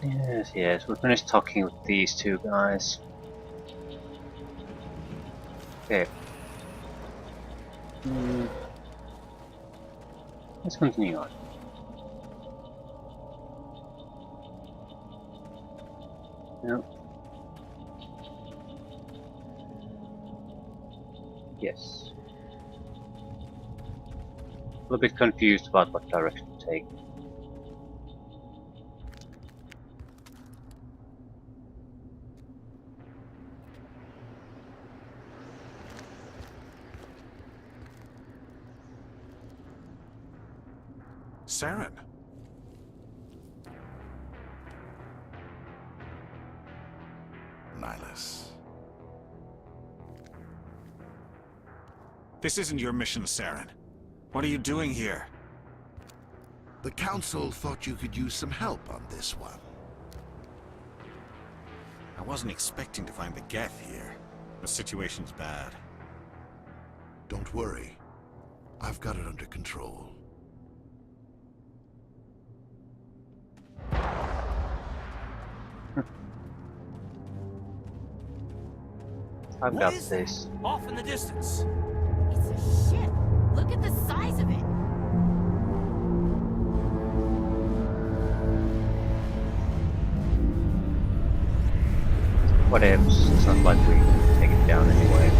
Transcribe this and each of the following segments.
Yes, yes, we finished talking with these two guys. Okay. Let's continue on. No. Yes. A little bit confused about what direction to take. Saren. Nihilus. This isn't your mission, Saren. What are you doing here? The Council thought you could use some help on this one. I wasn't expecting to find the Geth here. The situation's bad. Don't worry. I've got it under control. I've got this. Off in the distance. It's a ship. Look at the size of it. What ifs? It's not like we can take it down anyway.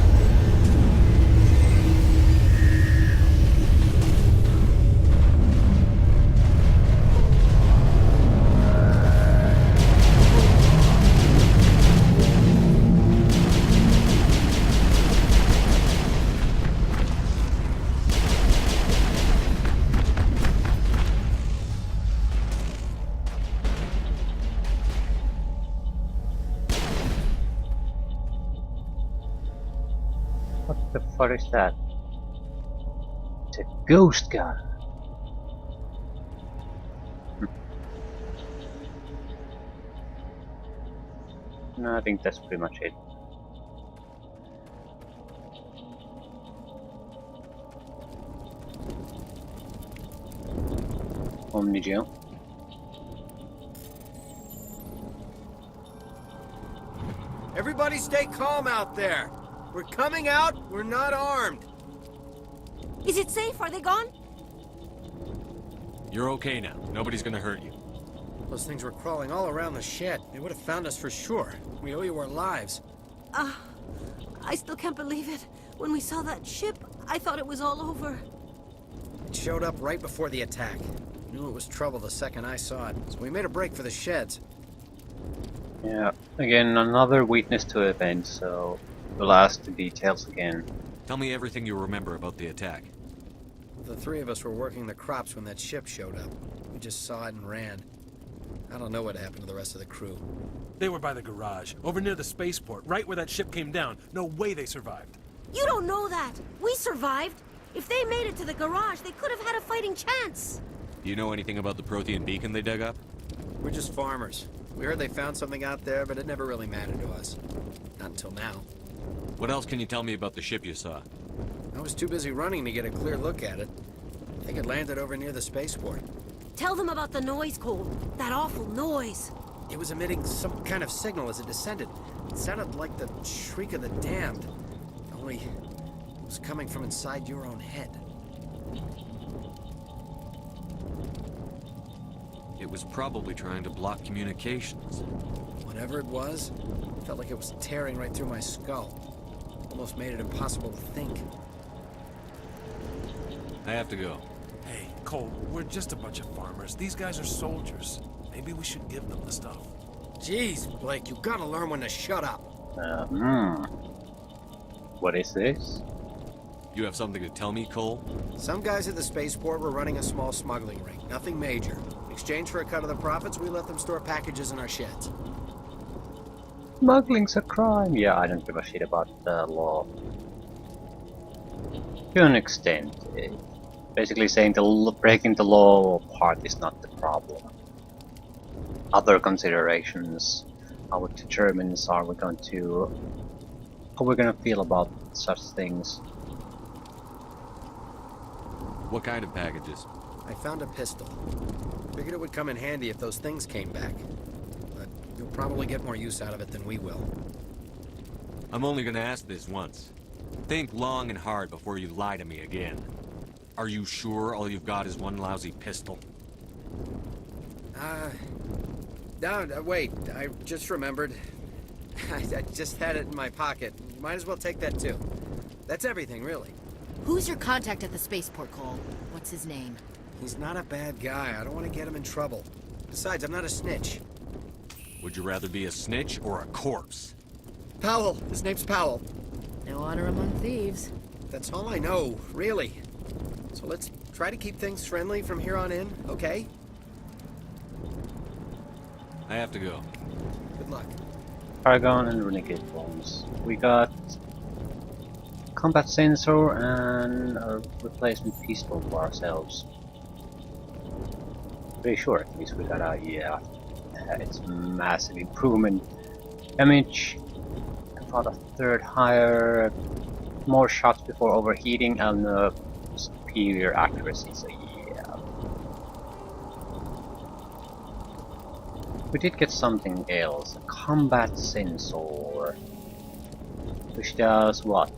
What the fuck is that? It's a ghost gun. No, I think that's pretty much it. Omnigeo. Everybody stay calm out there. We're coming out, we're not armed. Is it safe? Are they gone? You're okay now. Nobody's gonna hurt you. Those things were crawling all around the shed. They would have found us for sure. We owe you our lives. I still can't believe it. When we saw that ship, I thought it was all over. It showed up right before the attack. Knew it was trouble the second I saw it, so we made a break for the sheds. Yeah, again, another weakness to events, so we'll ask the details again. Tell me everything you remember about the attack. The three of us were working the crops when that ship showed up. We just saw it and ran. I don't know what happened to the rest of the crew. They were by the garage, over near the spaceport, right where that ship came down. No way they survived. You don't know that. We survived. If they made it to the garage, they could have had a fighting chance. Do you know anything about the Prothean beacon they dug up? We're just farmers. We heard they found something out there, but it never really mattered to us. Not until now. What else can you tell me about the ship you saw? I was too busy running to get a clear look at it. I think it landed over near the spaceport. Tell them about the noise, Cole. That awful noise. It was emitting some kind of signal as it descended. It sounded like the shriek of the damned. Only it was coming from inside your own head. It was probably trying to block communications. Whatever it was, it felt like it was tearing right through my skull. Almost made it impossible to think. I have to go. Hey, Cole, we're just a bunch of farmers. These guys are soldiers. Maybe we should give them the stuff. Jeez, Blake, you gotta learn when to shut up. What is this? You have something to tell me, Cole? Some guys at the spaceport were running a small smuggling ring. Nothing major. In exchange for a cut of the profits, we let them store packages in our sheds. Smuggling's a crime. Yeah, I don't give a shit about the law. To an extent. Basically saying breaking the law part is not the problem. Other considerations. How determined are we going to... How we're gonna feel about such things. What kind of packages? I found a pistol. Figured it would come in handy if those things came back. You'll probably get more use out of it than we will. I'm only gonna ask this once. Think long and hard before you lie to me again. Are you sure all you've got is one lousy pistol? No, wait. I just remembered. I just had it in my pocket. Might as well take that too. That's everything, really. Who's your contact at the spaceport, Cole? What's his name? He's not a bad guy. I don't want to get him in trouble. Besides, I'm not a snitch. Would you rather be a snitch or a corpse? Powell. His name's Powell. No honor among thieves. That's all I know, really. So let's try to keep things friendly from here on in, okay? I have to go. Good luck. Paragon and Renegade bombs. We got combat sensor and a replacement pistol for ourselves. Pretty sure at least we got a, yeah, it's massive improvement. Damage, about a third higher, more shots before overheating, and superior accuracy, so yeah. We did get something else, a combat sensor, which does what?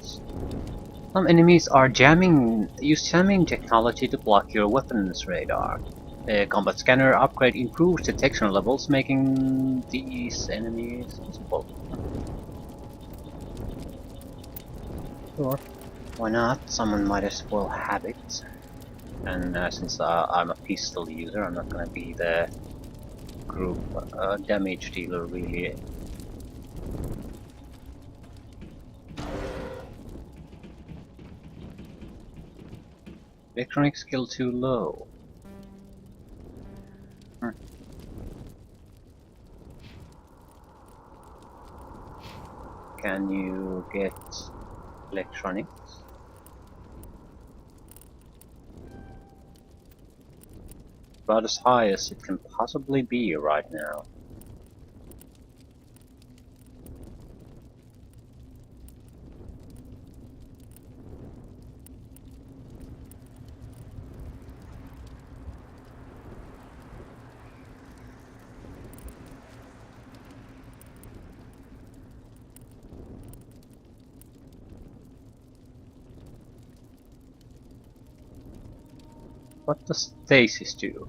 Some enemies are use jamming technology to block your weapons radar. The combat scanner upgrade improves detection levels, making these enemies visible. Sure, why not? Someone might as well have it. And since I'm a pistol user, I'm not gonna be the group damage dealer really. Electronic skill too low. Can you get electronics? About as high as it can possibly be right now. What does stasis do?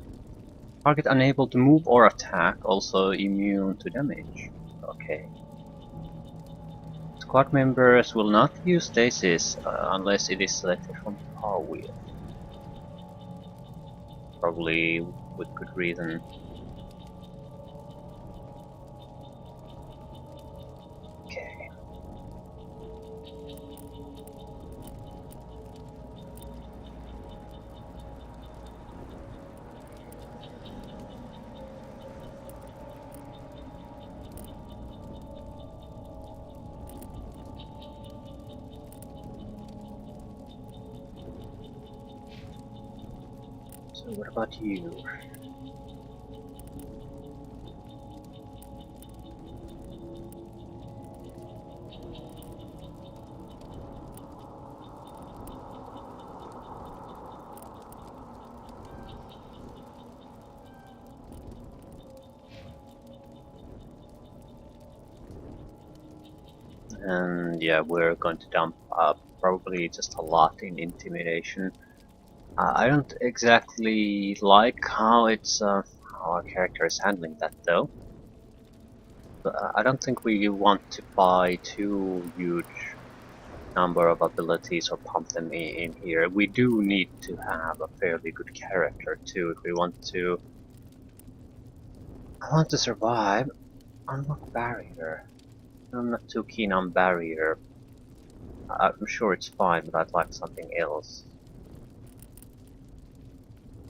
Target unable to move or attack, also immune to damage. Okay. Squad members will not use stasis unless it is selected from the power wheel. Probably with good reason. Okay. So what about you? And yeah, we're going to dump probably just a lot in intimidation. I don't exactly like how how our character is handling that though. But I don't think we want to buy too huge number of abilities or pump them in here. We do need to have a fairly good character too if we want to. I want to survive. Unlock barrier. I'm not too keen on barrier. I'm sure it's fine, but I'd like something else.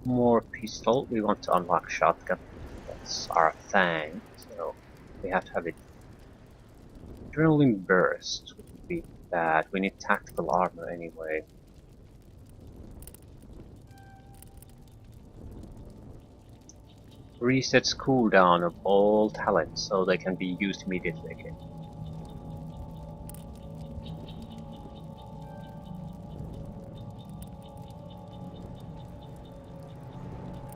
More pistol. We want to unlock shotgun. That's our thing. So we have to have it. Adrenaline burst would be bad. We need tactical armor anyway. Resets cooldown of all talents, so they can be used immediately again.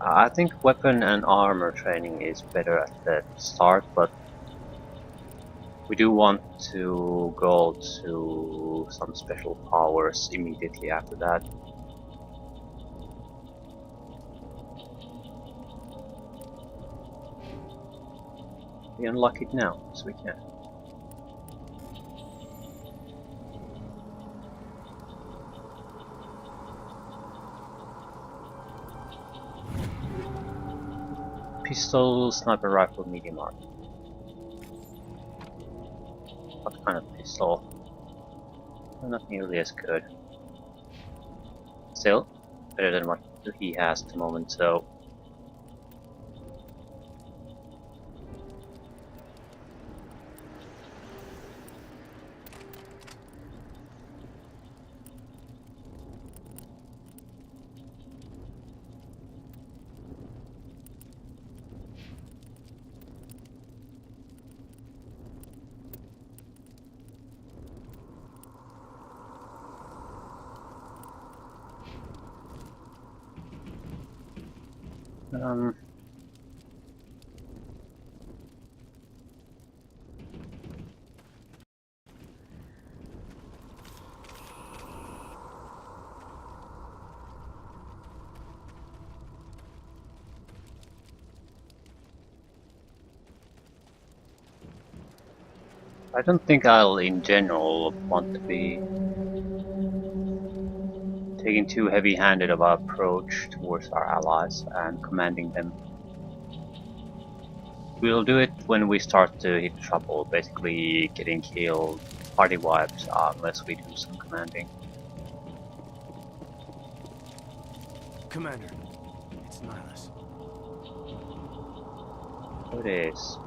I think weapon and armor training is better at the start, but We do want to go to some special powers immediately after that. We unlock it now, so we can. Pistol, sniper rifle, medium arm. What kind of pistol? Not nearly as good. Still, better than what he has at the moment, so... Um... I don't think I'll, in general, want to be taking too heavy-handed of an approach towards our allies and commanding them. We'll do it when we start to hit trouble, basically getting killed, party wipes, unless we do some commanding. Commander, it's Nihilus. It is.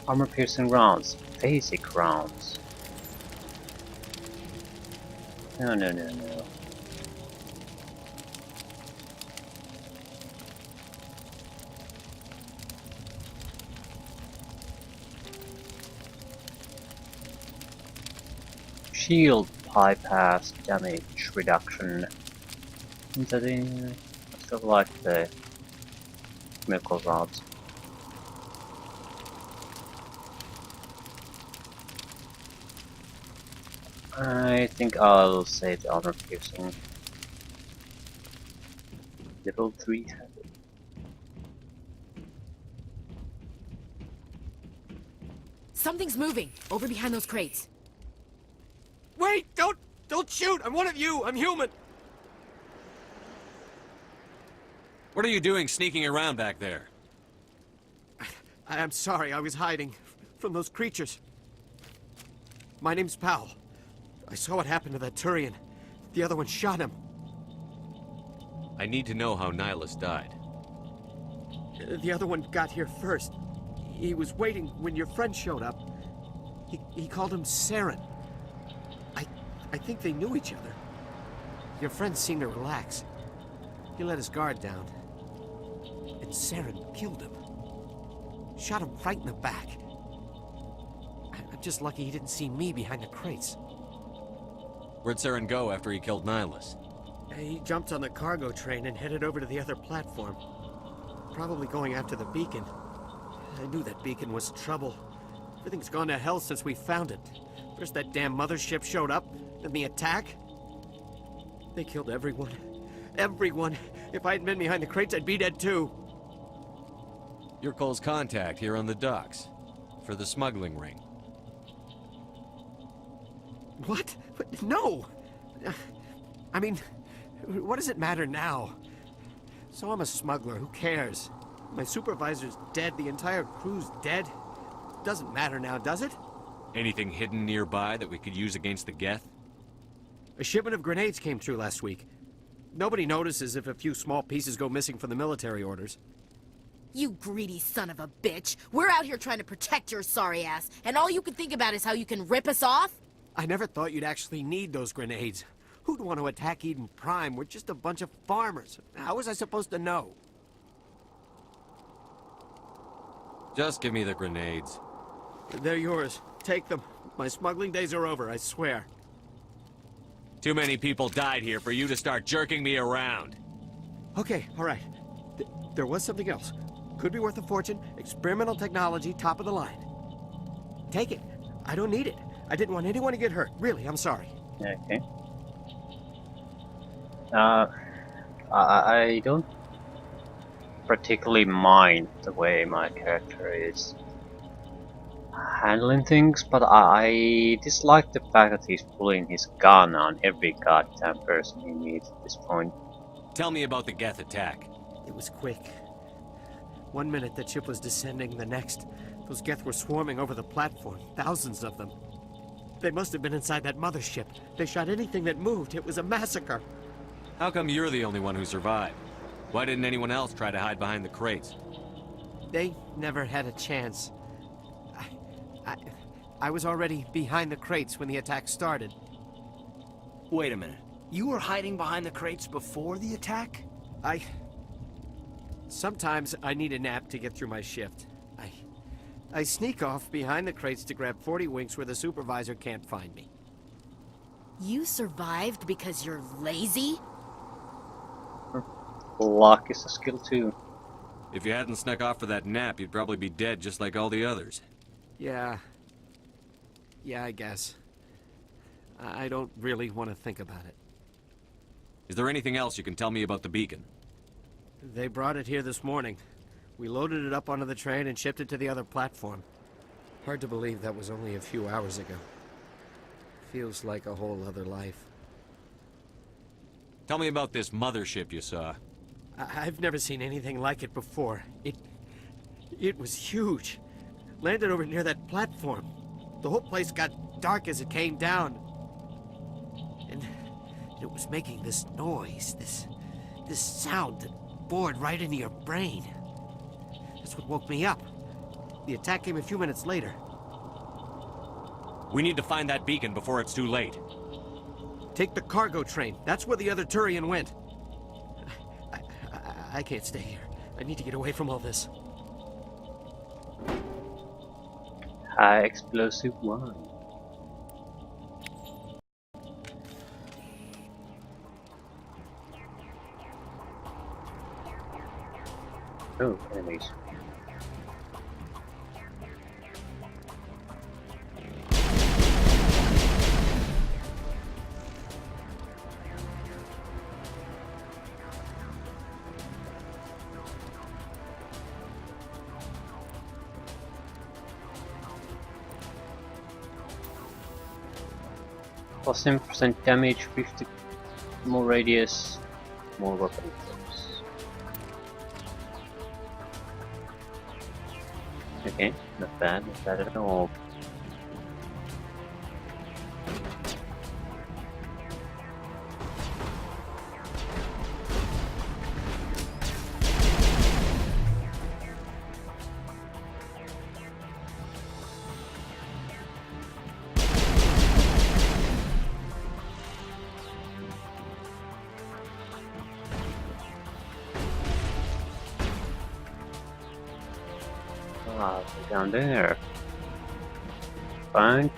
Armor-piercing rounds, basic rounds. No, no, no, no. Shield bypass damage reduction. I still like the chemical rounds. I think I'll save the armor piercing. Level 3 heavy. Something's moving over behind those crates. Wait! Don't shoot! I'm one of you! I'm human! What are you doing sneaking around back there? I'm sorry, I was hiding from those creatures. My name's Powell. I saw what happened to that Turian. The other one shot him. I need to know how Nihilus died. The other one got here first. He was waiting when your friend showed up. He called him Saren. I think they knew each other. Your friend seemed to relax. He let his guard down. And Saren killed him. Shot him right in the back. I'm just lucky he didn't see me behind the crates. Where'd Saren go after he killed Nihilus? He jumped on the cargo train and headed over to the other platform. Probably going after the beacon. I knew that beacon was trouble. Everything's gone to hell since we found it. First that damn mothership showed up, then the attack. They killed everyone. Everyone! If I hadn't been behind the crates, I'd be dead too. You're Cole's contact here on the docks. For the smuggling ring. What? No! I mean, what does it matter now? So I'm a smuggler, who cares? My supervisor's dead, the entire crew's dead. Doesn't matter now, does it? Anything hidden nearby that we could use against the Geth? A shipment of grenades came through last week. Nobody notices if a few small pieces go missing from the military orders. You greedy son of a bitch. We're out here trying to protect your sorry ass, and all you can think about is how you can rip us off? I never thought you'd actually need those grenades. Who'd want to attack Eden Prime? We're just a bunch of farmers. How was I supposed to know? Just give me the grenades. They're yours. Take them. My smuggling days are over, I swear. Too many people died here for you to start jerking me around. Okay, all right. There was something else. Could be worth a fortune. Experimental technology, top of the line. Take it. I don't need it. I didn't want anyone to get hurt. Really, I'm sorry. Okay. I don't particularly mind the way my character is handling things, but I dislike the fact that he's pulling his gun on every goddamn person he meets at this point. Tell me about the Geth attack. It was quick. 1 minute the ship was descending, the next, those Geth were swarming over the platform. Thousands of them. They must have been inside that mothership. They shot anything that moved. It was a massacre. How come you're the only one who survived? Why didn't anyone else try to hide behind the crates? They never had a chance. I was already behind the crates when the attack started. Wait a minute. You were hiding behind the crates before the attack? Sometimes I need a nap to get through my shift. I sneak off behind the crates to grab 40 winks where the supervisor can't find me. You survived because you're lazy? Luck is a skill too. If you hadn't snuck off for that nap, you'd probably be dead just like all the others. Yeah, I guess. I don't really want to think about it. Is there anything else you can tell me about the beacon? They brought it here this morning. We loaded it up onto the train and shipped it to the other platform. Hard to believe that was only a few hours ago. Feels like a whole other life. Tell me about this mothership you saw. I've never seen anything like it before. It was huge. Landed over near that platform. The whole place got dark as it came down. And it was making this noise, this sound that bored right into your brain. That's what woke me up. The attack came a few minutes later. We need to find that beacon before it's too late. Take the cargo train. That's where the other Turian went. I can't stay here. I need to get away from all this. High explosive one. Oh, enemies. Plus 10% damage, 50 more radius, more weapon clips. Okay, not bad at all. Ah, down there. Fine.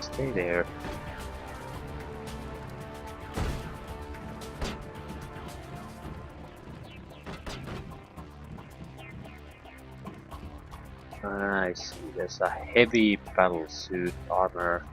Stay there. I see, there's a heavy battle suit armor.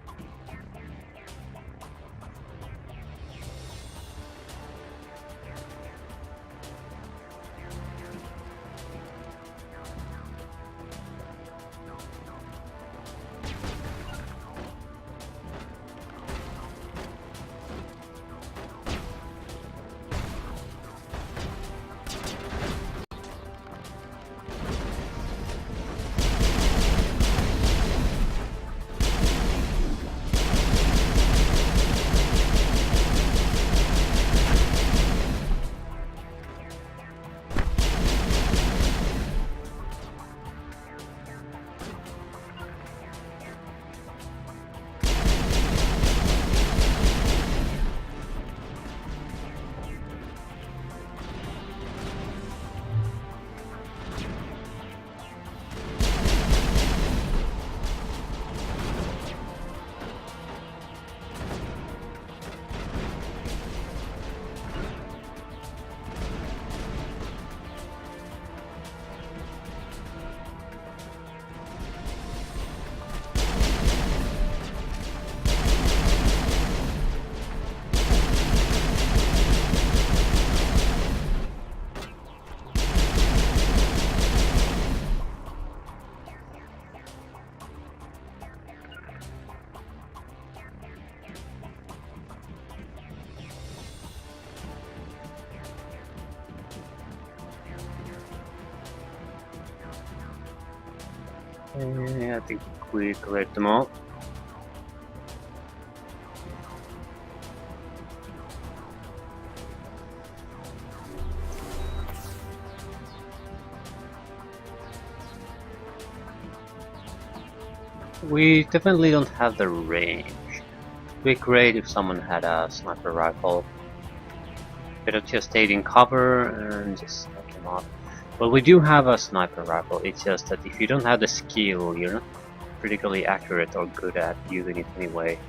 I think we cleared them all. We definitely don't have the range. It'd be great if someone had a sniper rifle. Better just stay in cover and just snipe them off. Well, we do have a sniper rifle, it's just that if you don't have the skill, you're not particularly accurate or good at using it anyway.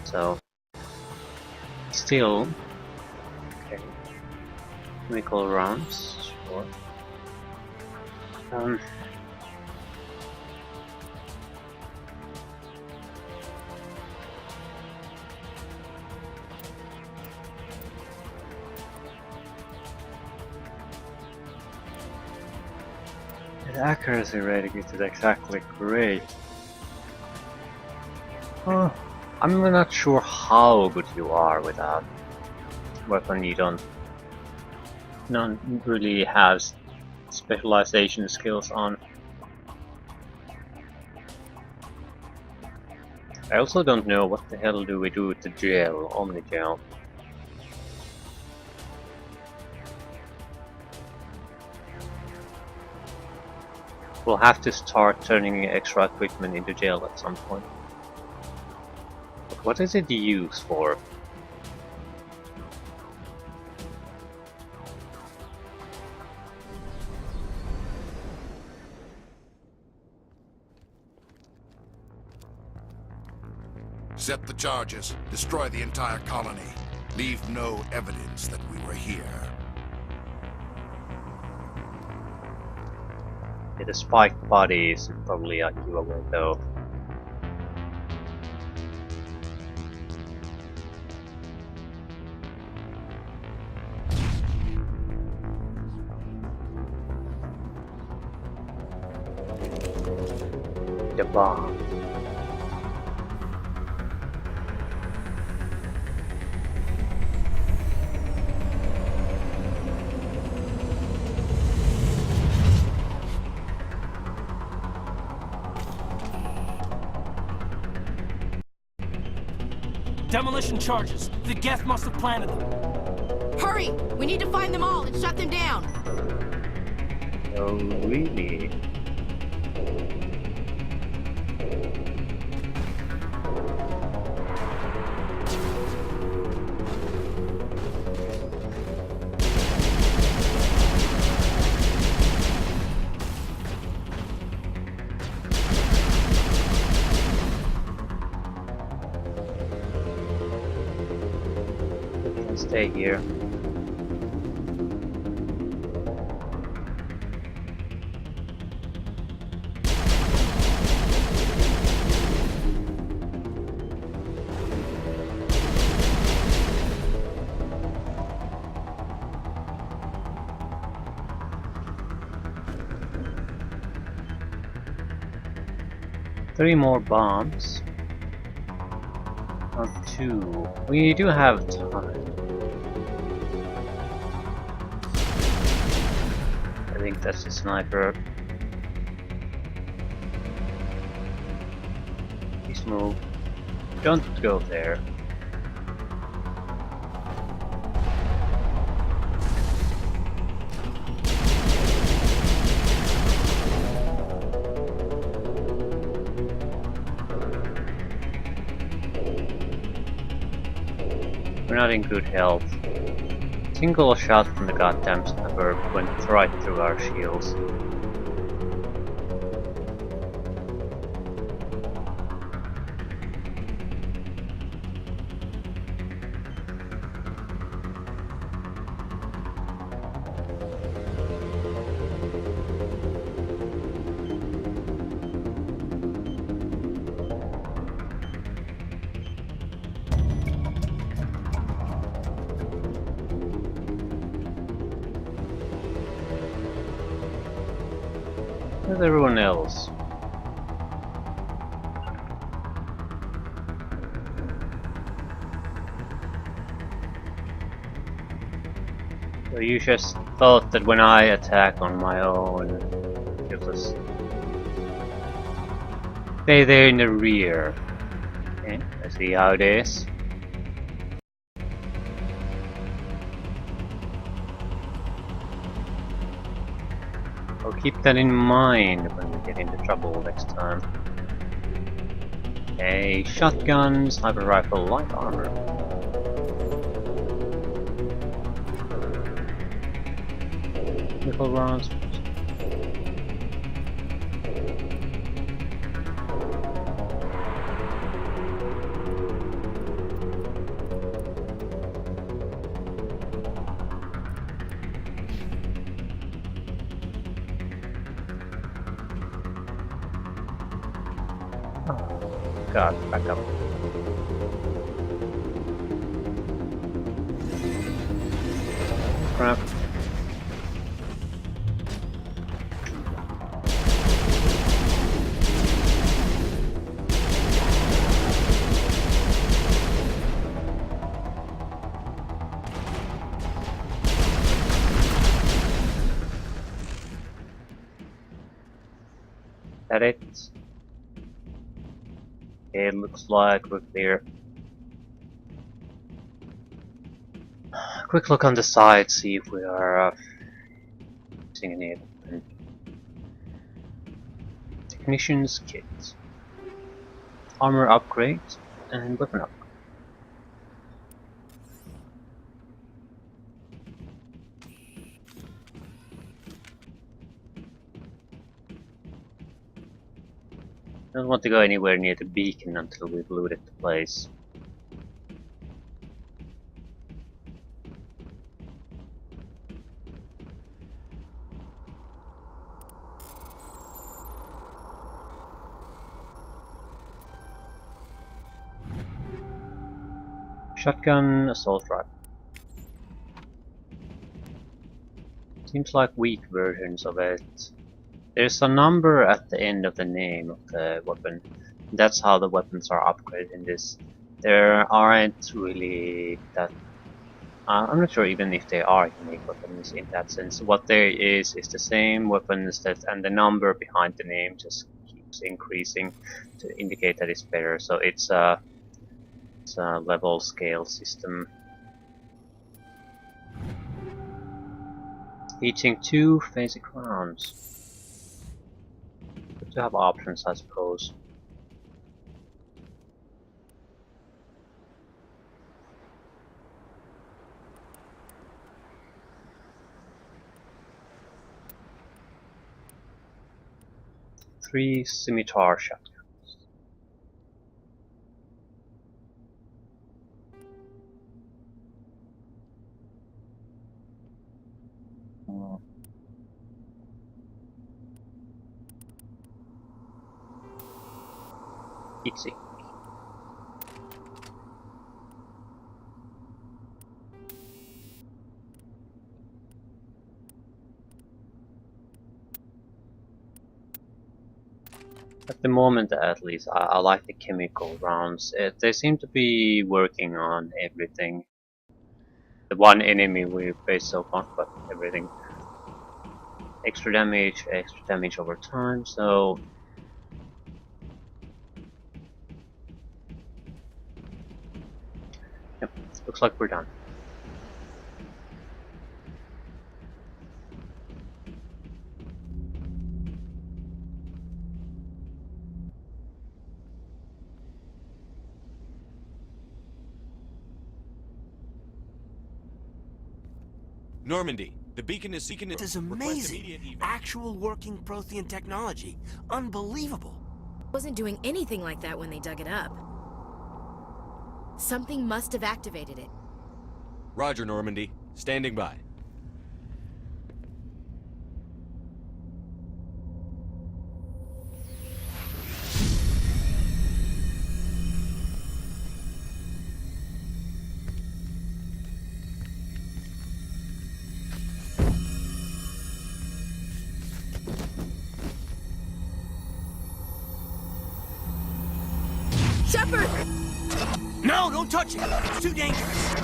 So, still, okay. Chemical rounds, sure. The accuracy rating is exactly great. I'm not sure how good you are with a weapon you don't really have specialization skills on. I also don't know what the hell do we do with the gel, Omni gel. We'll have to start turning extra equipment into gel at some point. But what is it used for? Set the charges. Destroy the entire colony. Leave no evidence that we were here. Yeah, the spiked body is probably a giveaway though. The bomb. Demolition charges. The Geth must have planted them. Hurry! We need to find them all and shut them down. Oh, really? Stay here. Three more bombs. Or two. We do have time. I think that's a sniper. Please move. Don't go there. We're not in good health. Single shot from the goddamn sniper went right through our shields. Where's everyone else? So you just thought that when I attack on my own, it was Stay there in the rear. Okay, let's see how it is. I'll keep that in mind when we get into trouble next time. Okay, shotgun, sniper rifle, light armor. Nickel rounds. God, back up. Crap. That it? Okay, it looks like we're clear. Quick look on the side, see if we are missing any equipment. Technician's kit. Armor upgrade and weapon upgrade. Don't want to go anywhere near the beacon until we've looted the place. Shotgun, assault rifle. Seems like weak versions of it. There's a number at the end of the name of the weapon. That's how the weapons are upgraded in this. There aren't really that... I'm not sure even if they are unique weapons in that sense. What there is the same weapons that, and the number behind the name just keeps increasing to indicate that it's better. So it's a level scale system. Eating 2 basic rounds. Good to have options, I suppose. Three scimitar shotguns. Easy. At the moment, at least, I like the chemical rounds. They seem to be working on everything. The one enemy we faced so far, but everything. Extra damage over time, so... Yep, looks like we're done. Normandy, the beacon is seeking... This is amazing. Actual working Prothean technology. Unbelievable. Wasn't doing anything like that when they dug it up. Something must have activated it. Roger, Normandy. Standing by. Shepard! No, don't touch it. It's too dangerous.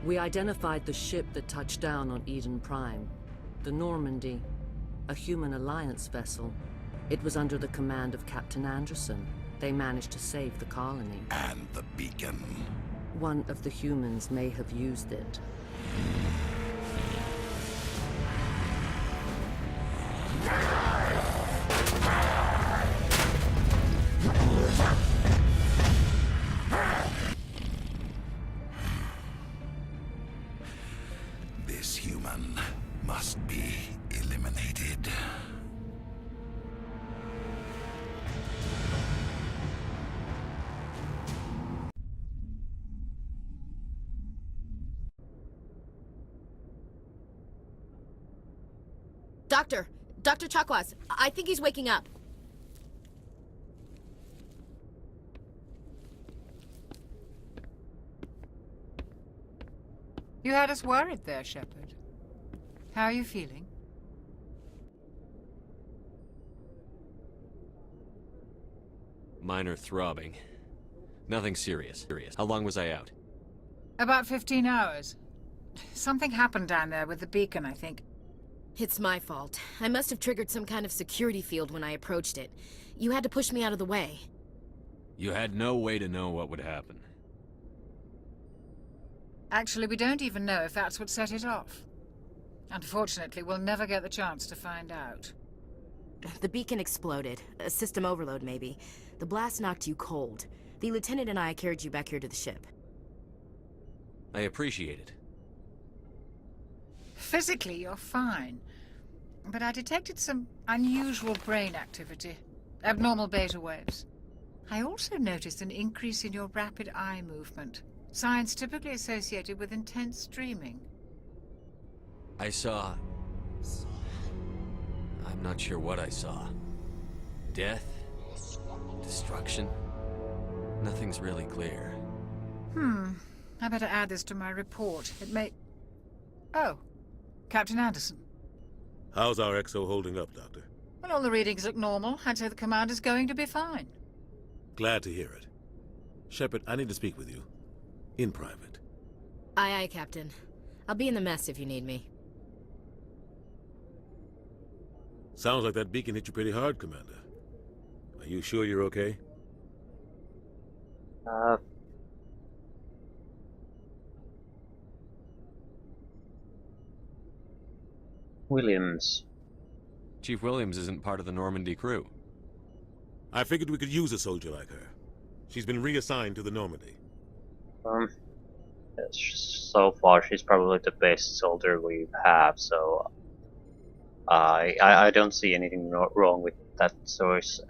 We identified the ship that touched down on Eden Prime. The Normandy. A human alliance vessel. It was under the command of Captain Anderson. They managed to save the colony. And the beacon. One of the humans may have used it. This human must be eliminated. Dr. Chakwas, I think he's waking up. You had us worried there, Shepard. How are you feeling? Minor throbbing. Nothing serious. How long was I out? About 15 hours. Something happened down there with the beacon, I think. It's my fault. I must have triggered some kind of security field when I approached it. You had to push me out of the way. You had no way to know what would happen. Actually, we don't even know if that's what set it off. Unfortunately, we'll never get the chance to find out. The beacon exploded. A system overload, maybe. The blast knocked you cold. The lieutenant and I carried you back here to the ship. I appreciate it. Physically, you're fine. But I detected some unusual brain activity. Abnormal beta waves. I also noticed an increase in your rapid eye movement. Signs typically associated with intense dreaming. I saw... I'm not sure what I saw. Death? Destruction? Nothing's really clear. I better add this to my report. It may... Oh. Captain Anderson. How's our XO holding up, Doctor? Well, all the readings look normal. I'd say the commander's going to be fine. Glad to hear it. Shepard, I need to speak with you. In private. Aye, Captain. I'll be in the mess if you need me. Sounds like that beacon hit you pretty hard, Commander. Are you sure you're okay? Williams. Chief Williams isn't part of the Normandy crew. I figured we could use a soldier like her. She's been reassigned to the Normandy. So far she's probably the best soldier we have, so I don't see anything wrong with that choice.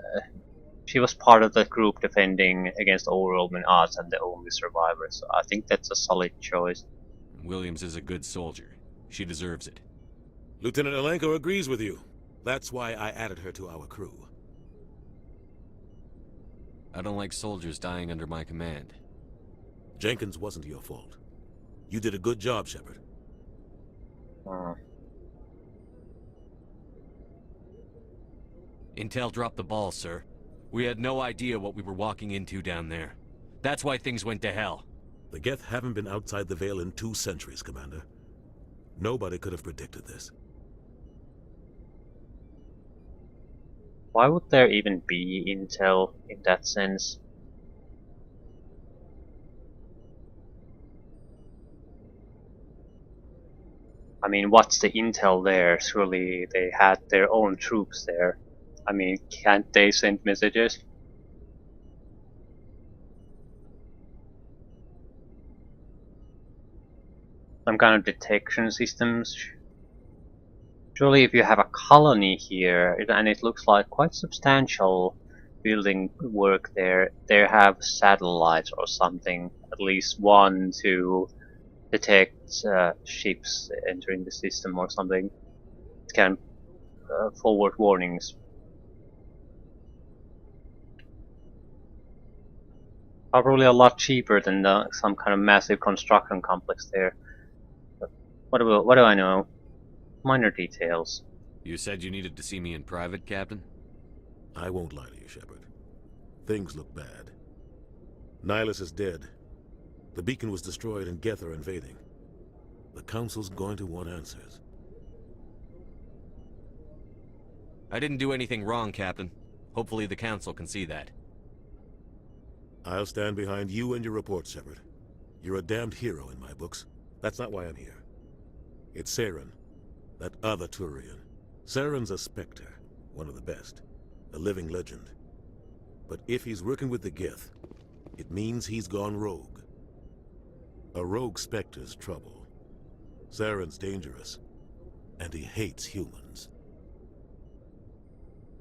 She was part of the group defending against overwhelming odds and the only survivor, so I think that's a solid choice. Williams is a good soldier. She deserves it. Lieutenant Alenko agrees with you. That's why I added her to our crew. I don't like soldiers dying under my command. Jenkins wasn't your fault. You did a good job, Shepard. Intel dropped the ball, sir. We had no idea what we were walking into down there. That's why things went to hell. The Geth haven't been outside the Veil in 2 centuries, Commander. Nobody could have predicted this. Why would there even be intel in that sense? I mean, what's the intel there? Surely they had their own troops there. I mean, can't they send messages? Some kind of detection systems? Surely if you have a colony here, and it looks like quite substantial building work there, they have satellites or something, at least one to detect ships entering the system or something. It can forward warnings. Probably a lot cheaper than some kind of massive construction complex there. But what do I know? Minor details. You said you needed to see me in private, Captain? I won't lie to you, Shepard. Things look bad. Nihilus is dead. The beacon was destroyed and Geth are invading. The Council's going to want answers. I didn't do anything wrong, Captain. Hopefully the Council can see that. I'll stand behind you and your report, Shepard. You're a damned hero in my books. That's not why I'm here. It's Saren, that other Turian. Saren's a Spectre, one of the best. A living legend. But if he's working with the Geth, it means he's gone rogue. A rogue Spectre's trouble. Saren's dangerous, and he hates humans.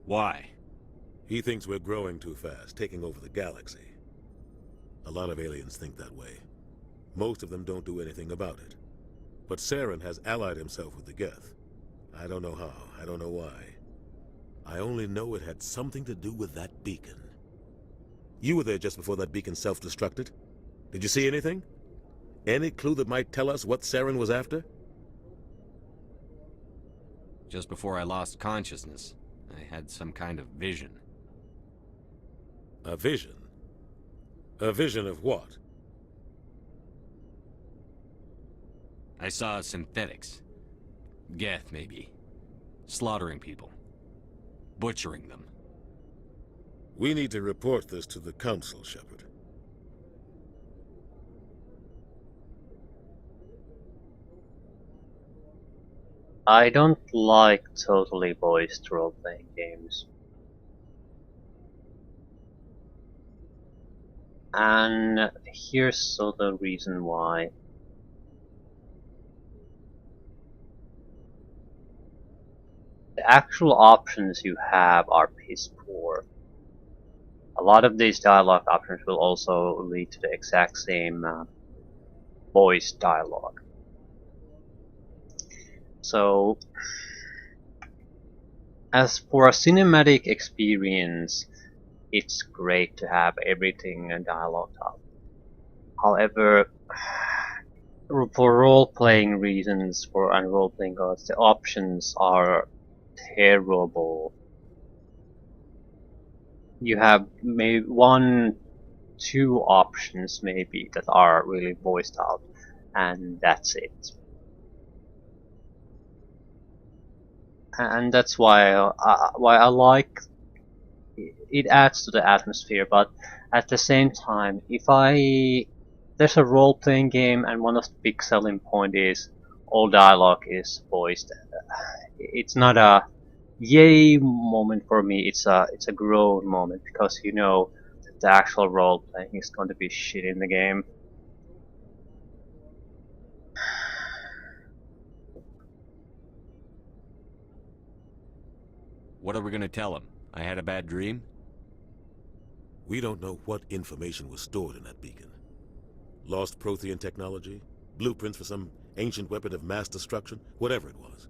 Why? He thinks we're growing too fast, taking over the galaxy. A lot of aliens think that way. Most of them don't do anything about it. But Saren has allied himself with the Geth. I don't know how, I don't know why. I only know it had something to do with that beacon. You were there just before that beacon self-destructed. Did you see anything? Any clue that might tell us what Saren was after? Just before I lost consciousness, I had some kind of vision. A vision? A vision of what? I saw synthetics. Geth, maybe. Slaughtering people. Butchering them. We need to report this to the Council, Shepard. I don't like totally voiced role-playing games. And here's the reason why. The actual options you have are piss poor. A lot of these dialogue options will also lead to the exact same voice dialogue. So, as for a cinematic experience, it's great to have everything dialogued up. However, for role-playing reasons, and role-playing gods, the options are terrible. You have maybe 1, 2 options maybe that are really voiced out, and that's it. And that's why I like it. Adds to the atmosphere, but at the same time, if there's a role-playing game and one of the big selling point is all dialogue is voiced, it's not a yay moment for me. It's a groan moment, because you know that the actual role-playing is going to be shit in the game. What are we gonna tell him? I had a bad dream? We don't know what information was stored in that beacon. Lost Prothean technology? Blueprints for some ancient weapon of mass destruction? Whatever it was.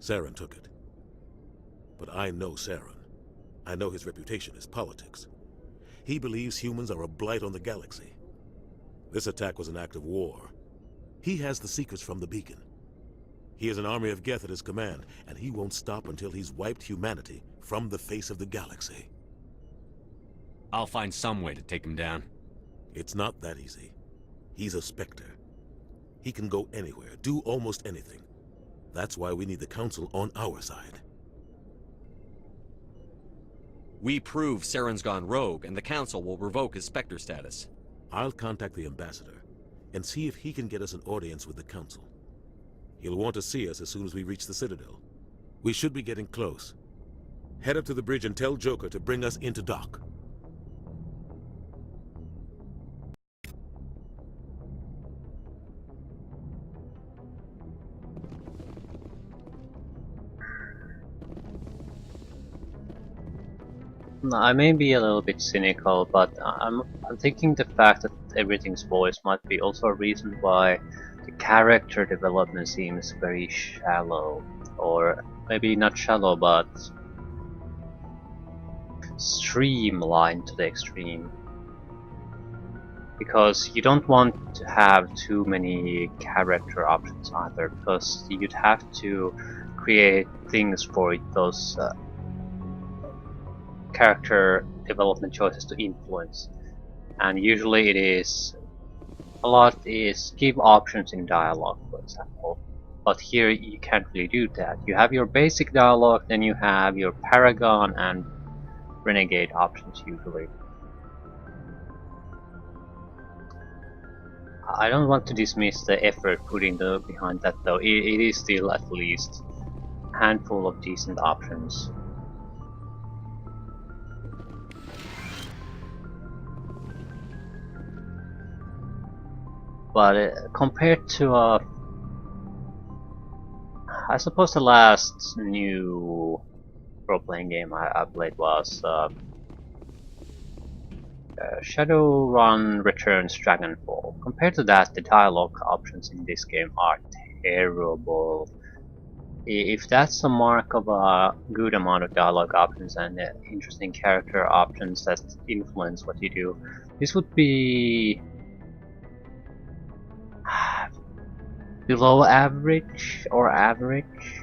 Saren took it. But I know Saren. I know his reputation is politics. He believes humans are a blight on the galaxy. This attack was an act of war. He has the secrets from the beacon. He has an army of Geth at his command, and he won't stop until he's wiped humanity from the face of the galaxy. I'll find some way to take him down. It's not that easy. He's a Spectre. He can go anywhere, do almost anything. That's why we need the Council on our side. We prove Saren's gone rogue, and the Council will revoke his Spectre status. I'll contact the Ambassador, and see if he can get us an audience with the Council. He'll want to see us as soon as we reach the Citadel. We should be getting close. Head up to the bridge and tell Joker to bring us into dock. I may be a little bit cynical, but I'm thinking the fact that everything's voiced might be also a reason why the character development seems very shallow, or maybe not shallow, but streamlined to the extreme. Because you don't want to have too many character options either, because you'd have to create things for those character development choices to influence, and usually it is a lot is give options in dialogue, for example. But here you can't really do that. You have your basic dialogue, then you have your Paragon and Renegade options usually. I don't want to dismiss the effort put behind that though. It is still at least a handful of decent options. But compared to I suppose the last new role-playing game I played was Shadowrun Returns Dragonfall. Compared to that, the dialogue options in this game are terrible. If that's a mark of a good amount of dialogue options and interesting character options that influence what you do, this would be below average or average.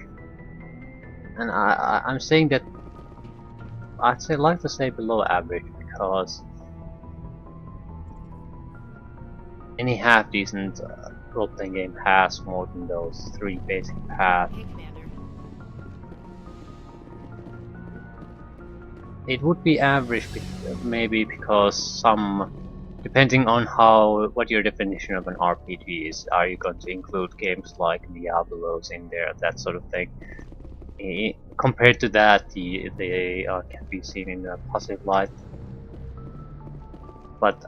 And I'm saying that I'd like to say below average because any half decent role-playing game has more than those 3 basic paths. Hey, Commander. It would be average, maybe because some, depending on what your definition of an RPG is, are you going to include games like Diablos in there, that sort of thing. Compared to that, they can be seen in a positive light. But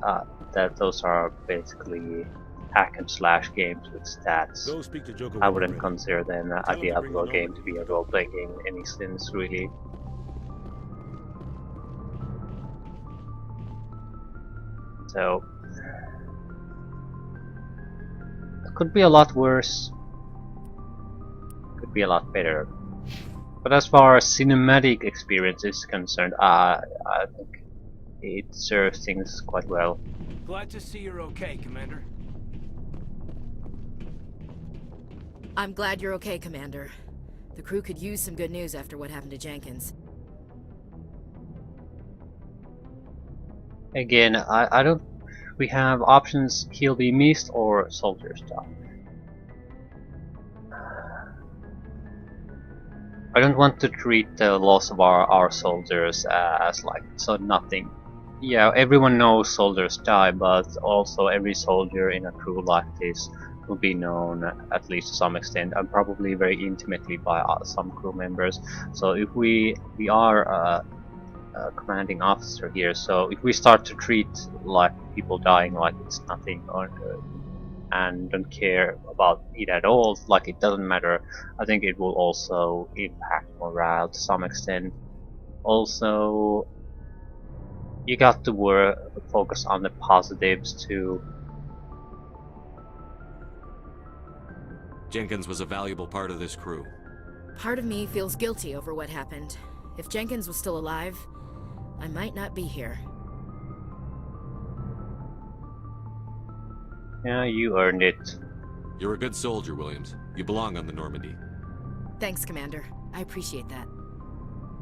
those are basically hack and slash games with stats. Go speak to Joker I when wouldn't you're ready. consider them a Tell him to bring Diablo the game Normandy. to be a role-playing game in any sense, really. So it could be a lot worse, could be a lot better. But as far as cinematic experience is concerned, I think it serves things quite well. Glad to see you're okay, Commander. I'm glad you're okay, Commander. The crew could use some good news after what happened to Jenkins. Again, I don't. We have options: he'll be missed or soldiers die. I don't want to treat the loss of our soldiers as like so nothing. Yeah, everyone knows soldiers die, but also every soldier in a crew like this will be known at least to some extent, and probably very intimately by some crew members. So if we are a commanding officer here, so if we start to treat like people dying like it's nothing, and don't care about it at all, like it doesn't matter, I think it will also impact morale to some extent. Also, you got to focus on the positives too. Jenkins was a valuable part of this crew. Part of me feels guilty over what happened. If Jenkins was still alive, I might not be here. Yeah, you earned it. You're a good soldier, Williams. You belong on the Normandy. Thanks, Commander. I appreciate that.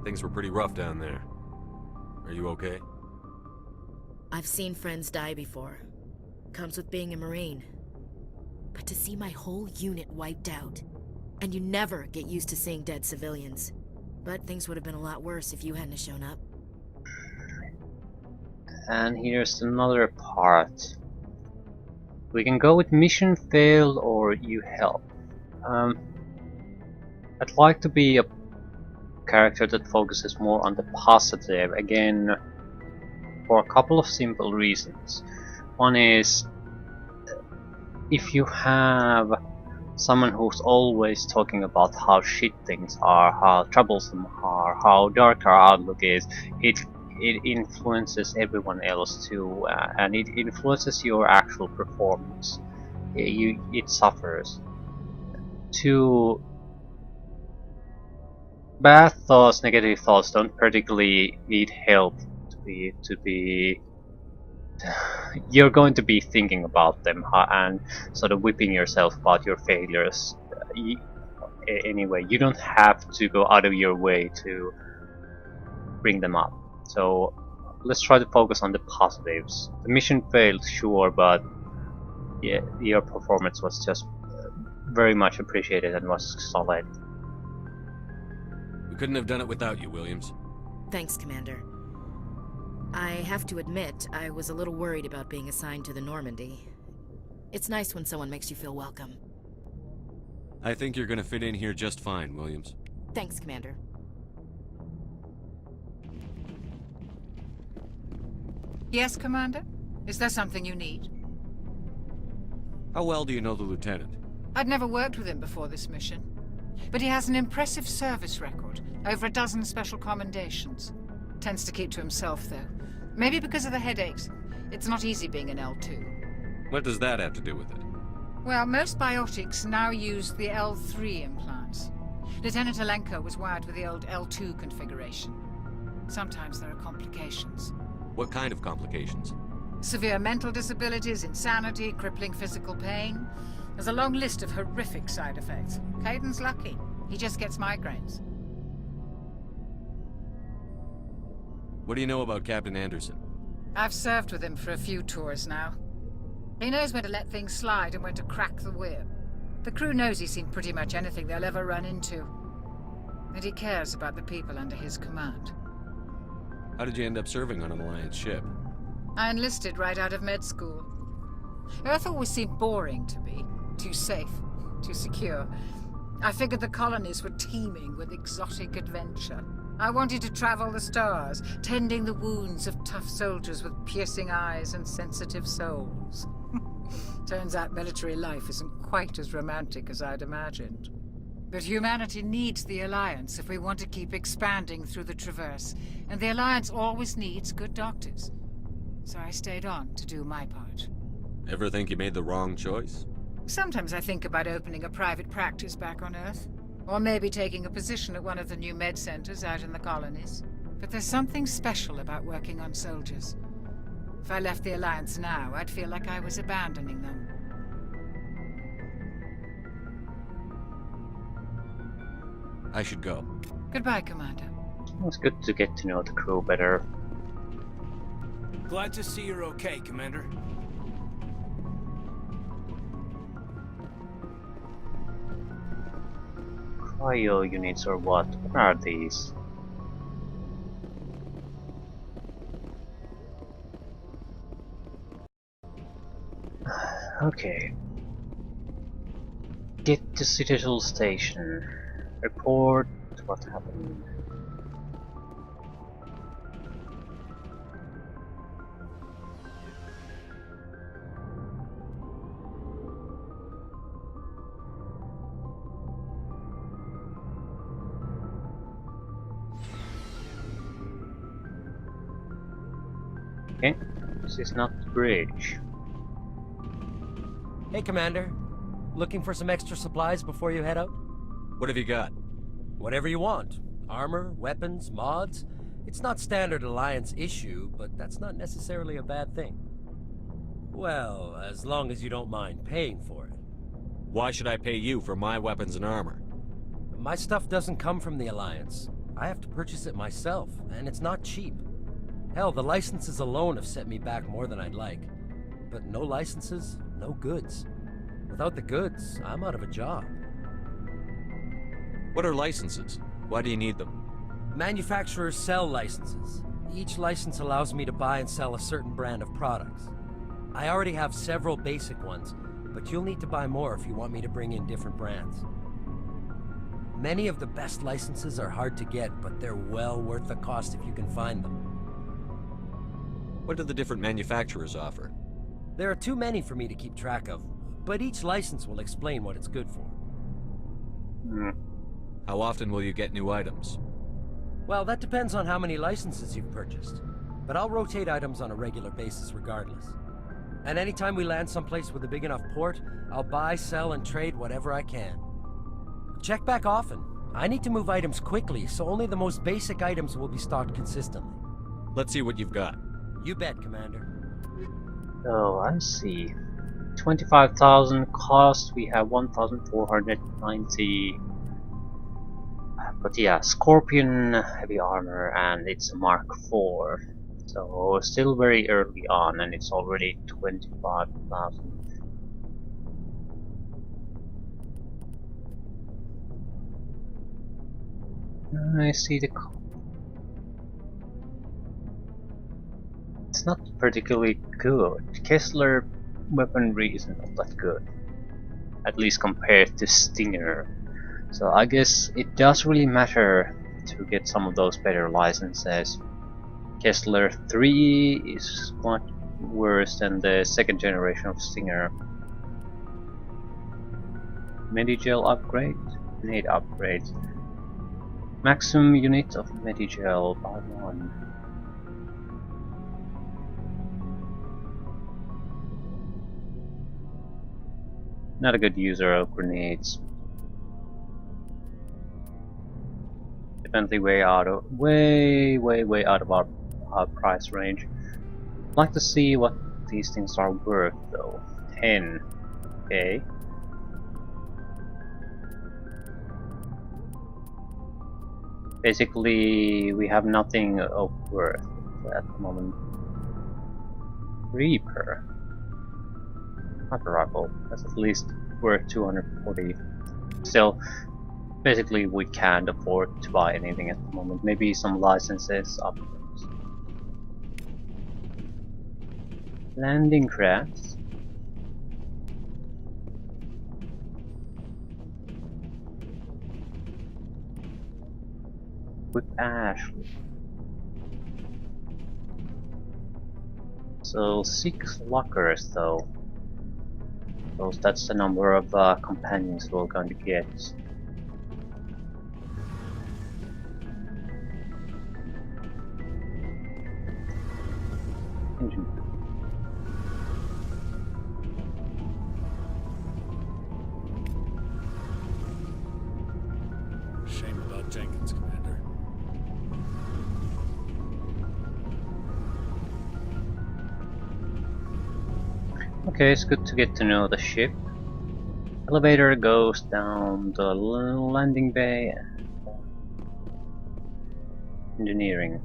Things were pretty rough down there. Are you okay? I've seen friends die before. Comes with being a Marine. But to see my whole unit wiped out, and you never get used to seeing dead civilians. But things would have been a lot worse if you hadn't shown up. And here's another part. We can go with mission failed or you help. I'd like to be a character that focuses more on the positive, again, for a couple of simple reasons. One is, if you have someone who's always talking about how shit things are, how troublesome are, how dark our outlook is, it influences everyone else too, and it influences your actual performance. It suffers. Two, bad thoughts, negative thoughts don't particularly need help to be you're going to be thinking about them and sort of whipping yourself about your failures anyway. You don't have to go out of your way to bring them up. So let's try to focus on the positives. The mission failed, sure, but Yeah, your performance was just very much appreciated and was solid. We couldn't have done it without you, Williams. Thanks, Commander. I have to admit, I was a little worried about being assigned to the Normandy. It's nice when someone makes you feel welcome. I think you're gonna fit in here just fine, Williams. Thanks, Commander. Yes, Commander? Is there something you need? How well do you know the lieutenant? I'd never worked with him before this mission. But he has an impressive service record, over a dozen special commendations. Tends to keep to himself, though. Maybe because of the headaches. It's not easy being an L2. What does that have to do with it? Well, most biotics now use the L3 implants. Lieutenant Alenko was wired with the old L2 configuration. Sometimes there are complications. What kind of complications? Severe mental disabilities, insanity, crippling physical pain. There's a long list of horrific side effects. Caden's lucky. He just gets migraines. What do you know about Captain Anderson? I've served with him for a few tours now. He knows when to let things slide and when to crack the whip. The crew knows he's seen pretty much anything they'll ever run into. And he cares about the people under his command. How did you end up serving on an Alliance ship? I enlisted right out of med school. Earth always seemed boring to me. Too safe, too secure. I figured the colonies were teeming with exotic adventure. I wanted to travel the stars, tending the wounds of tough soldiers with piercing eyes and sensitive souls. Turns out military life isn't quite as romantic as I'd imagined. But humanity needs the Alliance if we want to keep expanding through the Traverse, and the Alliance always needs good doctors. So I stayed on to do my part. Ever think you made the wrong choice? Sometimes I think about opening a private practice back on Earth. Or maybe taking a position at one of the new med centers out in the colonies. But there's something special about working on soldiers. If I left the Alliance now, I'd feel like I was abandoning them. I should go. Goodbye, Commander. It was good to get to know the crew better. Glad to see you're okay, Commander. Cryo units or what? What are these? Okay. Get to Citadel Station. Report what happened. Okay, this is not the bridge. Hey, Commander. Looking for some extra supplies before you head out? What have you got? Whatever you want. Armor, weapons, mods. It's not standard Alliance issue, but that's not necessarily a bad thing. Well, as long as you don't mind paying for it. Why should I pay you for my weapons and armor? My stuff doesn't come from the Alliance. I have to purchase it myself, and it's not cheap. Hell, the licenses alone have set me back more than I'd like. But no licenses, no goods. Without the goods, I'm out of a job. What are licenses? Why do you need them? Manufacturers sell licenses. Each license allows me to buy and sell a certain brand of products. I already have several basic ones, but you'll need to buy more if you want me to bring in different brands. Many of the best licenses are hard to get, but they're well worth the cost if you can find them. What do the different manufacturers offer? There are too many for me to keep track of, but each license will explain what it's good for. How often will you get new items? Well, that depends on how many licenses you've purchased. But I'll rotate items on a regular basis regardless. And anytime we land someplace with a big enough port, I'll buy, sell, and trade whatever I can. Check back often. I need to move items quickly, so only the most basic items will be stocked consistently. Let's see what you've got. You bet, Commander. Oh, I see. 25,000 cost, we have 1,490. But yeah, Scorpion heavy armor, and it's a Mark IV. So still very early on, and it's already 25,000. I see the. It's not particularly good. Kessler weaponry is not that good, at least compared to Stinger. So I guess it does really matter to get some of those better licenses. Kessler 3 is much worse than the second generation of Stinger. Medigel upgrade, nade upgrade. Maximum unit of Medigel by 1. Not a good user of grenades. Definitely way out of way out of our price range. I'd like to see what these things are worth though. 10. Okay. Basically, we have nothing of worth at the moment. Reaper. Not a rifle. That's at least worth 240. Still, basically we can't afford to buy anything at the moment. Maybe some licenses upwards. Landing crafts. With Ashley. So 6 lockers though. So that's the number of companions we're going to get. Engine. Shame about Jenkins, Commander. Okay, it's good to get to know the ship. Elevator goes down the landing bay and engineering.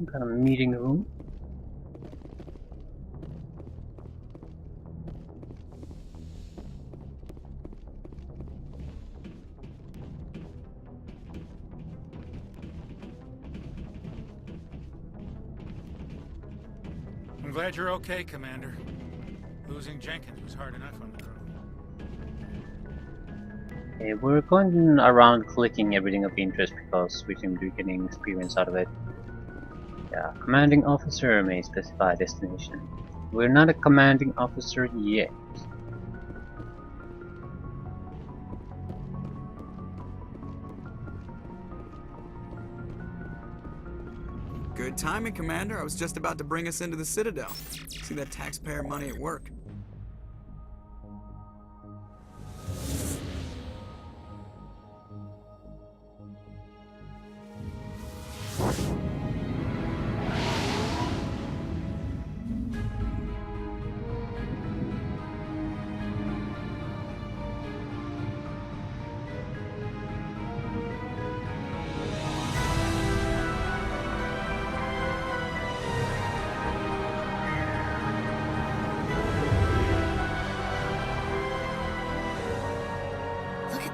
Got a meeting room. I'm glad you're okay, Commander. Losing Jenkins was hard enough on the crew. Okay, we're going around clicking everything of interest because we seem to be getting experience out of it. Yeah, commanding officer may specify destination. We're not a commanding officer yet. Good timing, Commander. I was just about to bring us into the Citadel. See that taxpayer money at work.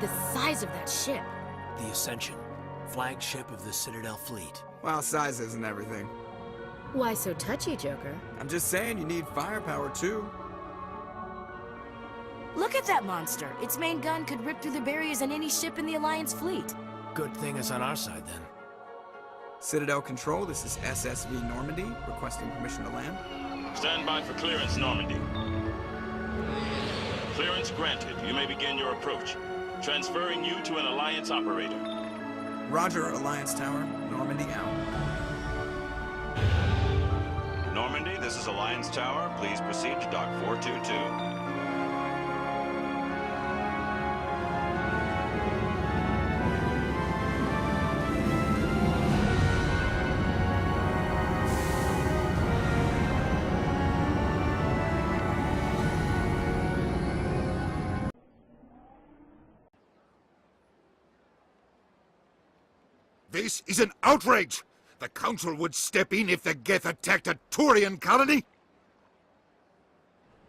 The size of that ship. The Ascension, flagship of the Citadel fleet. Well, size isn't everything. Why so touchy, Joker? I'm just saying you need firepower, too. Look at that monster. Its main gun could rip through the barriers on any ship in the Alliance fleet. Good thing it's on our side, then. Citadel Control, this is SSV Normandy, requesting permission to land. Stand by for clearance, Normandy. Clearance granted. You may begin your approach. Transferring you to an Alliance operator. Roger, Alliance Tower. Normandy out. Normandy, this is Alliance Tower. Please proceed to Dock 422. This is an outrage! The Council would step in if the Geth attacked a Turian colony?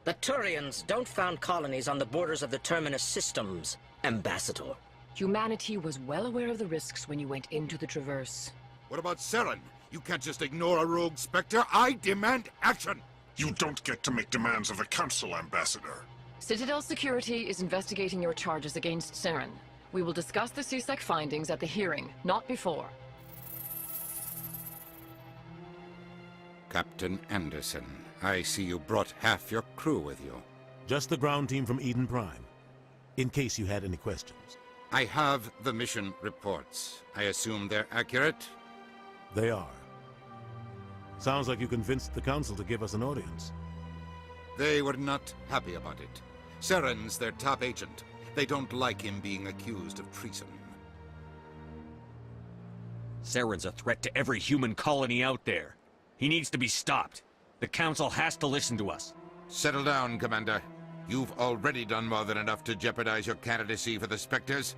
The Turians don't found colonies on the borders of the Terminus systems, Ambassador. Humanity was well aware of the risks when you went into the Traverse. What about Saren? You can't just ignore a rogue Spectre. I demand action! You don't get to make demands of the Council, Ambassador. Citadel Security is investigating your charges against Saren. We will discuss the CSEC findings at the hearing, not before. Captain Anderson, I see you brought half your crew with you. Just the ground team from Eden Prime, in case you had any questions. I have the mission reports. I assume they're accurate? They are. Sounds like you convinced the Council to give us an audience. They were not happy about it. Saren's their top agent. They don't like him being accused of treason. Saren's a threat to every human colony out there. He needs to be stopped. The Council has to listen to us. Settle down, Commander. You've already done more than enough to jeopardize your candidacy for the Spectres.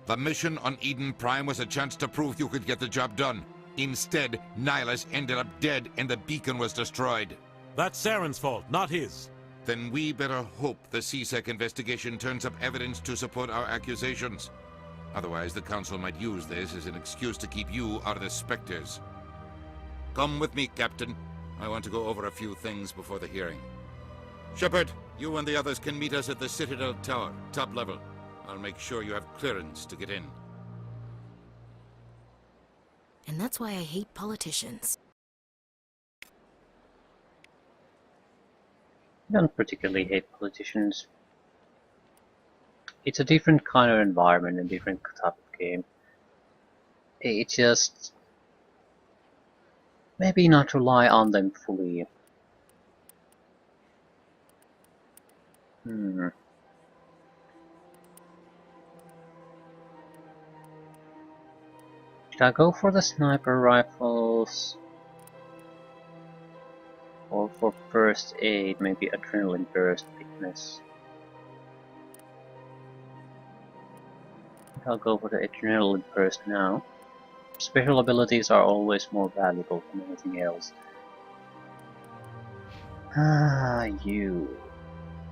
The mission on Eden Prime was a chance to prove you could get the job done. Instead, Nihilus ended up dead and the beacon was destroyed. That's Saren's fault, not his. Then we better hope the CSEC investigation turns up evidence to support our accusations. Otherwise, the Council might use this as an excuse to keep you out of the Spectres. Come with me, Captain. I want to go over a few things before the hearing. Shepard, you and the others can meet us at the Citadel Tower, top level. I'll make sure you have clearance to get in. And that's why I hate politicians. I don't particularly hate politicians. It's a different kind of environment and different type of game. It just... maybe not rely on them fully. Should I go for the sniper rifles? Or for first aid, maybe adrenaline burst fitness? I'll go for the adrenaline burst now. Special abilities are always more valuable than anything else. Ah, you.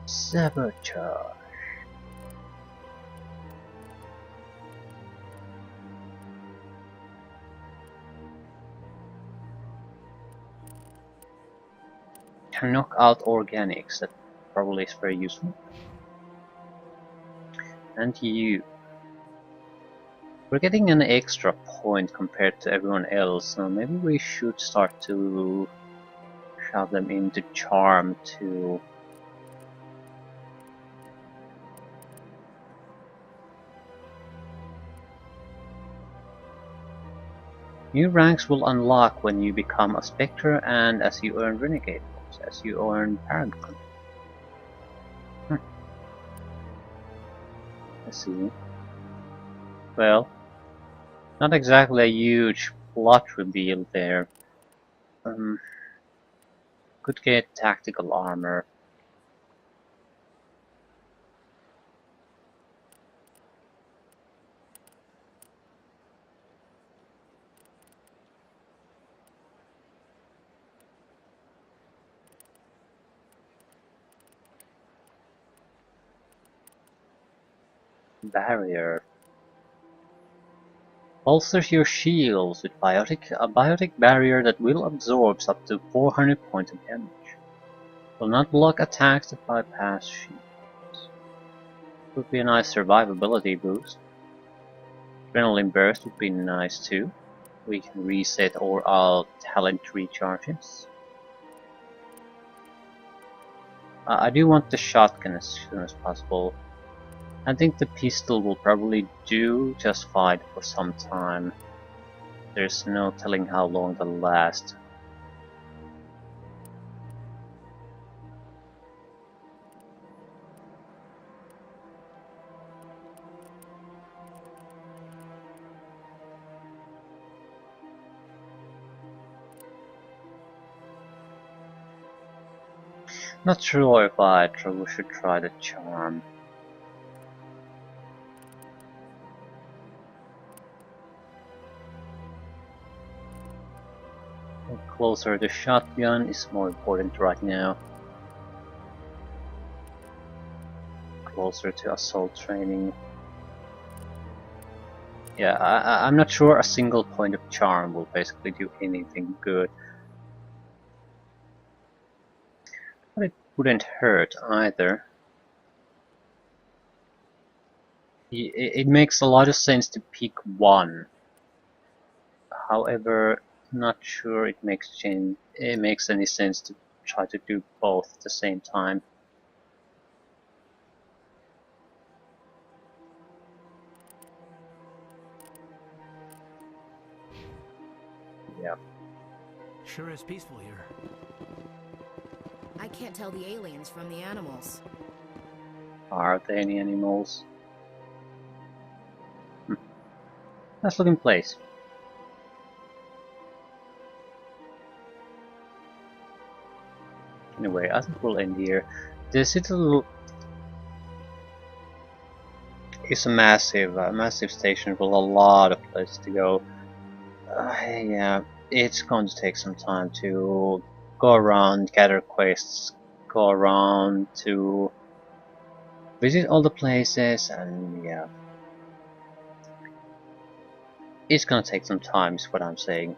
Sabotage. Can knock out organics, that probably is very useful. And you. We're getting an extra point compared to everyone else, so maybe we should start to shove them into charm too. New ranks will unlock when you become a Spectre and as you earn Renegade points, as you earn Paragon. Let's see. Well, not exactly a huge plot reveal there. Could get tactical armor. Barrier. Bolsters your shields with a biotic barrier that will absorb up to 400 points of damage. Will not block attacks that bypass shields. Would be a nice survivability boost. Adrenaline burst would be nice too. We can reset all our talent recharges. I do want the shotgun as soon as possible. I think the pistol will probably do just fine for some time. There's no telling how long they'll last. Not sure if I should try the charm. closer to shotgun is more important right now. Closer to assault training. Yeah, I'm not sure a single point of charm will basically do anything good. But it wouldn't hurt either. It makes a lot of sense to pick one. However, not sure it makes any sense to try to do both at the same time. Yeah. Sure is peaceful here. I can't tell the aliens from the animals. Are there any animals? Nice looking place. Anyway, I think we'll end here. The citadel is a massive station with a lot of places to go. Yeah, it's going to take some time to go around, gather quests, go around to visit all the places, and yeah. It's gonna take some time is what I'm saying.